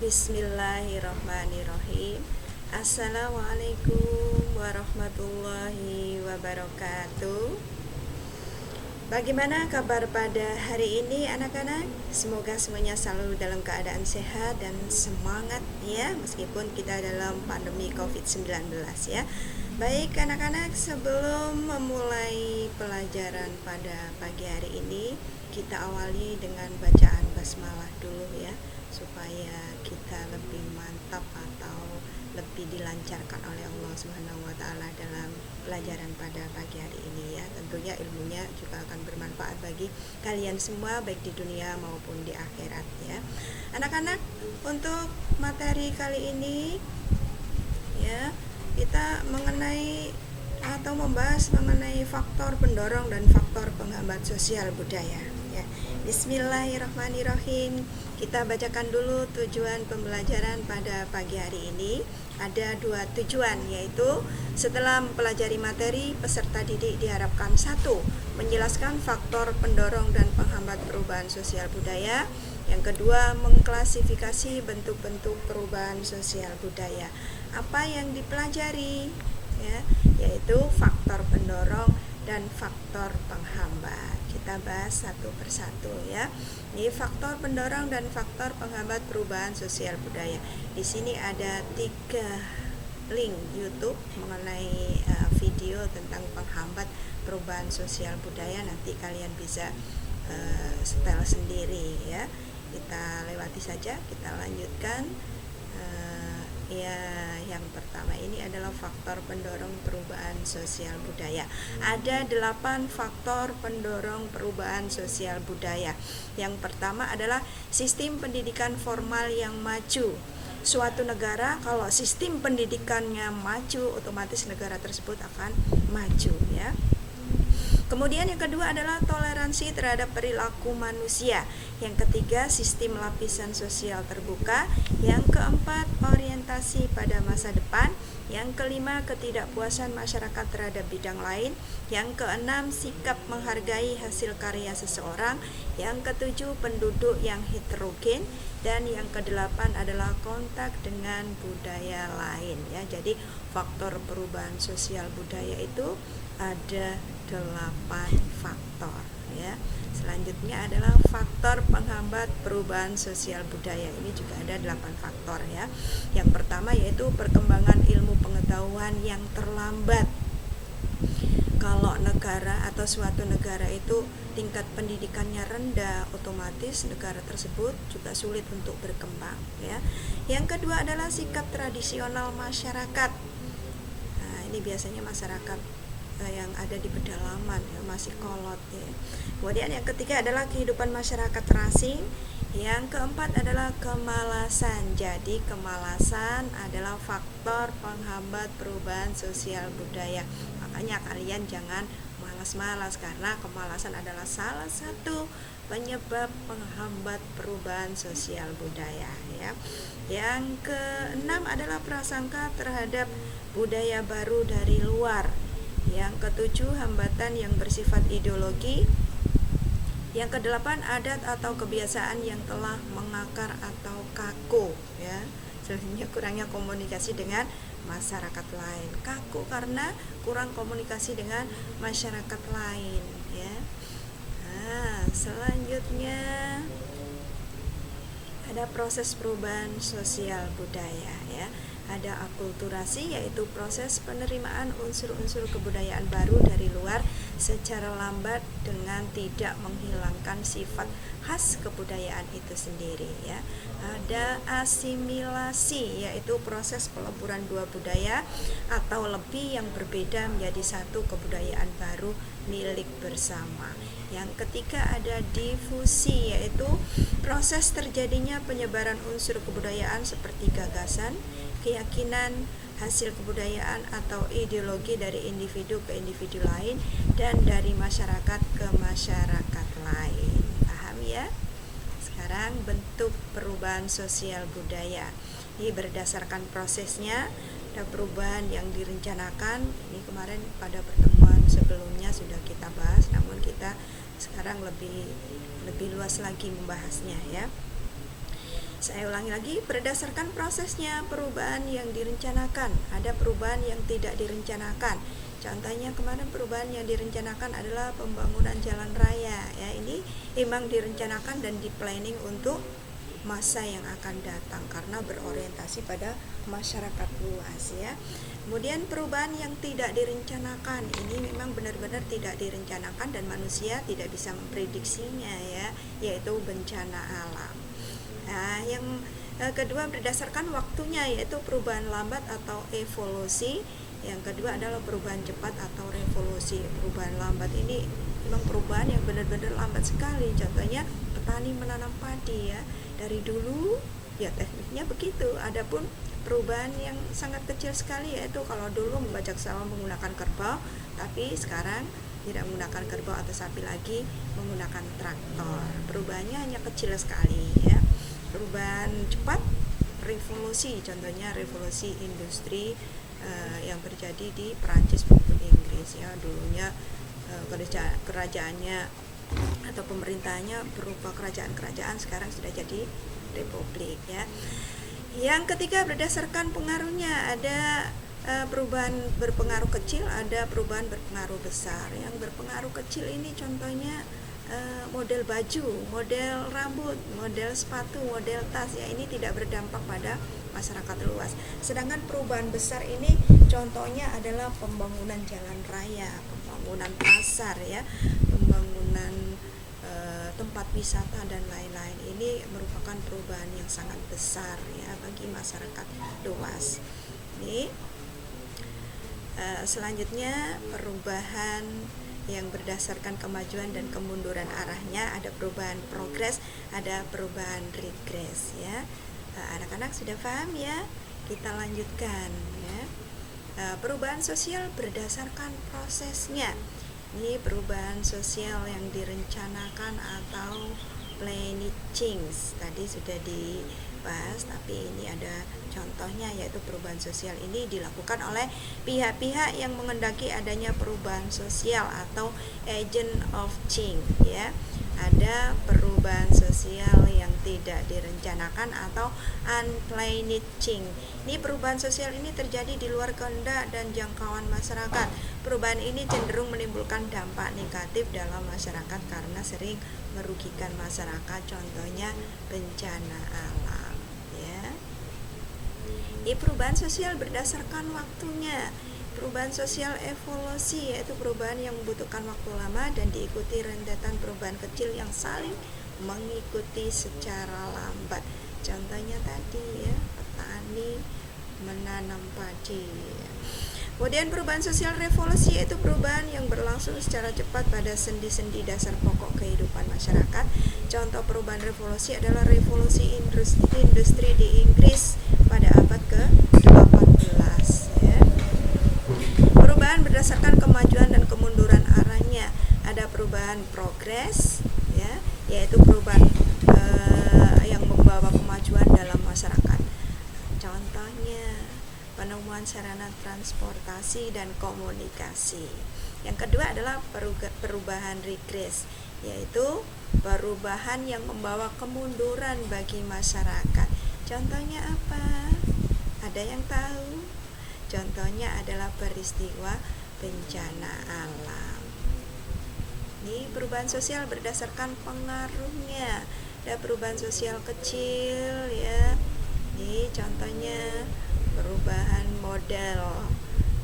Bismillahirrahmanirrahim. Assalamualaikum warahmatullahi wabarakatuh. Bagaimana kabar pada hari ini anak-anak? Semoga semuanya selalu dalam keadaan sehat dan semangat ya, meskipun kita dalam pandemi COVID-19 ya. Baik anak-anak, sebelum memulai pelajaran pada pagi hari ini, kita awali dengan bacaan basmalah dulu ya, supaya kita lebih mantap atau lebih dilancarkan oleh Allah Subhanahu wa taala dalam pelajaran pada pagi hari ini ya. Tentunya ilmunya juga akan bermanfaat bagi kalian semua baik di dunia maupun di akhirat ya. Anak-anak, untuk materi kali ini ya, kita mengenai atau membahas mengenai faktor pendorong dan faktor penghambat sosial budaya ya. Bismillahirrahmanirrahim. Kita bacakan dulu tujuan pembelajaran pada pagi hari ini. Ada dua tujuan, yaitu setelah mempelajari materi, peserta didik diharapkan: 1. Menjelaskan faktor pendorong dan penghambat perubahan sosial budaya. Yang kedua, mengklasifikasi bentuk-bentuk perubahan sosial budaya. Apa yang dipelajari ya, yaitu faktor pendorong dan faktor penghambat. Kita bahas satu persatu ya. Ini faktor pendorong dan faktor penghambat perubahan sosial budaya. Di sini ada 3 link YouTube mengenai video tentang penghambat perubahan sosial budaya. Nanti kalian bisa setel sendiri ya. Kita lewati saja, kita lanjutkan. Ya, yang pertama ini adalah faktor pendorong perubahan sosial budaya. Ada 8 faktor pendorong perubahan sosial budaya. Yang pertama adalah sistem pendidikan formal yang maju. Suatu negara kalau sistem pendidikannya maju, otomatis negara tersebut akan maju ya. Kemudian yang kedua adalah toleransi terhadap perilaku manusia. Yang ketiga, sistem lapisan sosial terbuka. Yang keempat, orientasi pada masa depan. Yang kelima, ketidakpuasan masyarakat terhadap bidang lain. Yang keenam, sikap menghargai hasil karya seseorang. Yang ketujuh, penduduk yang heterogen. Dan yang kedelapan adalah kontak dengan budaya lain ya. Jadi faktor perubahan sosial budaya itu ada 8 faktor ya. Selanjutnya adalah faktor penghambat perubahan sosial budaya. Ini juga ada 8 faktor ya. Yang pertama yaitu perkembangan ilmu pengetahuan yang terlambat. Kalau negara atau suatu negara itu tingkat pendidikannya rendah, otomatis negara tersebut juga sulit untuk berkembang ya. Yang kedua adalah sikap tradisional masyarakat. Nah, ini biasanya masyarakat yang ada di pedalaman ya, masih kolot ya. Kemudian yang ketiga adalah kehidupan masyarakat terasing. Yang keempat adalah kemalasan. Jadi kemalasan adalah faktor penghambat perubahan sosial budaya. Makanya kalian jangan malas-malas, karena kemalasan adalah salah satu penyebab penghambat perubahan sosial budaya ya. Yang keenam adalah prasangka terhadap budaya baru dari luar. Yang ketujuh, hambatan yang bersifat ideologi. Yang kedelapan, adat atau kebiasaan yang telah mengakar atau kaku ya. Sebenarnya kurangnya komunikasi dengan masyarakat lain. Kaku karena kurang komunikasi dengan masyarakat lain ya. Nah, selanjutnya ada proses perubahan sosial budaya ya. Ada akulturasi, yaitu proses penerimaan unsur-unsur kebudayaan baru dari luar secara lambat dengan tidak menghilangkan sifat khas kebudayaan itu sendiri ya. Ada asimilasi, yaitu proses peleburan dua budaya atau lebih yang berbeda menjadi satu kebudayaan baru milik bersama. Yang ketiga ada difusi, yaitu proses terjadinya penyebaran unsur kebudayaan seperti gagasan, keyakinan, hasil kebudayaan atau ideologi dari individu ke individu lain dan dari masyarakat ke masyarakat lain. Paham ya? Sekarang bentuk perubahan sosial budaya. Ini berdasarkan prosesnya, ada perubahan yang direncanakan. Ini kemarin pada pertemuan sebelumnya sudah kita bahas, namun kita sekarang lebih luas lagi membahasnya ya. Saya ulangi lagi, berdasarkan prosesnya perubahan yang direncanakan, ada perubahan yang tidak direncanakan. Contohnya kemarin perubahan yang direncanakan adalah pembangunan jalan raya, ya ini memang direncanakan dan di-planning untuk masa yang akan datang karena berorientasi pada masyarakat luas, ya. Kemudian perubahan yang tidak direncanakan ini memang benar-benar tidak direncanakan dan manusia tidak bisa memprediksinya, ya, yaitu bencana alam. Nah, yang kedua berdasarkan waktunya, yaitu perubahan lambat atau evolusi. Yang kedua adalah perubahan cepat atau revolusi. Perubahan lambat ini memang perubahan yang benar-benar lambat sekali. Contohnya petani menanam padi, ya. Dari dulu ya tekniknya begitu. Adapun perubahan yang sangat kecil sekali, yaitu kalau dulu membajak sawah menggunakan kerbau, tapi sekarang tidak menggunakan kerbau atau sapi lagi, menggunakan traktor. Perubahannya hanya kecil sekali, ya. Perubahan cepat, revolusi, contohnya revolusi industri yang terjadi di Perancis maupun Inggris, ya. Dulunya kerajaannya atau pemerintahnya berupa kerajaan-kerajaan, sekarang sudah jadi republik, ya. Yang ketiga berdasarkan pengaruhnya, ada perubahan berpengaruh kecil, ada perubahan berpengaruh besar. Yang berpengaruh kecil ini contohnya model baju, model rambut, model sepatu, model tas, ya ini tidak berdampak pada masyarakat luas. Sedangkan perubahan besar ini contohnya adalah pembangunan jalan raya, pembangunan pasar, ya, pembangunan tempat wisata dan lain-lain. Ini merupakan perubahan yang sangat besar, ya, bagi masyarakat luas. Ini selanjutnya perubahan yang berdasarkan kemajuan dan kemunduran arahnya, ada perubahan progres, ada perubahan regres, ya. Anak-anak sudah paham, ya? Kita lanjutkan, ya. Perubahan sosial berdasarkan prosesnya. Ini perubahan sosial yang direncanakan atau planned change. Tadi sudah dibahas, tapi ini ada contohnya, yaitu perubahan sosial ini dilakukan oleh pihak-pihak yang menghendaki adanya perubahan sosial atau agent of change, ya. Ada perubahan sosial yang tidak direncanakan atau unplanned change. Ini perubahan sosial ini terjadi di luar kehendak dan jangkauan masyarakat. Perubahan ini cenderung menimbulkan dampak negatif dalam masyarakat karena sering merugikan masyarakat, contohnya bencana alam, ya. Ini perubahan sosial berdasarkan waktunya. Perubahan sosial evolusi, yaitu perubahan yang membutuhkan waktu lama dan diikuti rentetan perubahan kecil yang saling mengikuti secara lambat. Contohnya tadi, ya, petani menanam padi, ya. Kemudian perubahan sosial revolusi, yaitu perubahan yang berlangsung secara cepat pada sendi-sendi dasar pokok kehidupan masyarakat. Contoh perubahan revolusi adalah revolusi industri di Inggris pada abad ke-18, ya. Perubahan berdasarkan kemajuan dan kemunduran arahnya, ada perubahan progres, ya, yaitu perubahan yang membawa kemajuan dalam masyarakat. Contohnya penemuan sarana transportasi dan komunikasi. Yang kedua adalah perubahan regres, yaitu perubahan yang membawa kemunduran bagi masyarakat. Contohnya apa? Ada yang tahu? Contohnya adalah peristiwa bencana alam. Ini perubahan sosial berdasarkan pengaruhnya. Ada perubahan sosial kecil, ya. Ini contohnya perubahan model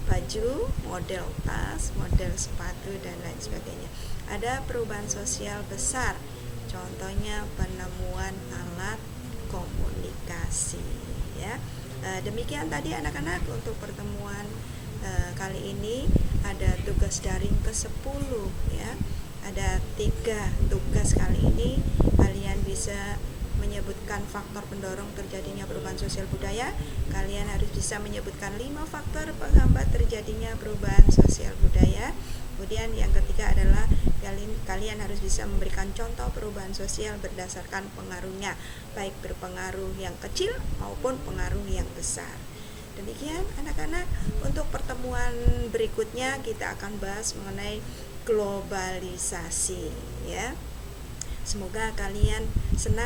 baju, model tas, model sepatu, dan lain sebagainya. Ada perubahan sosial besar, contohnya penemuan alat komunikasi, ya. Demikian tadi anak-anak untuk pertemuan kali ini. Ada tugas daring ke-10, ya. Ada 3 tugas kali ini. Kalian bisa menyebutkan faktor pendorong terjadinya perubahan sosial budaya. Kalian harus bisa menyebutkan 5 faktor penghambat terjadinya perubahan sosial budaya. Kemudian yang ketiga adalah kalian harus bisa memberikan contoh perubahan sosial berdasarkan pengaruhnya, baik berpengaruh yang kecil maupun pengaruh yang besar. Demikian anak-anak, untuk pertemuan berikutnya kita akan bahas mengenai globalisasi, ya. Semoga kalian senang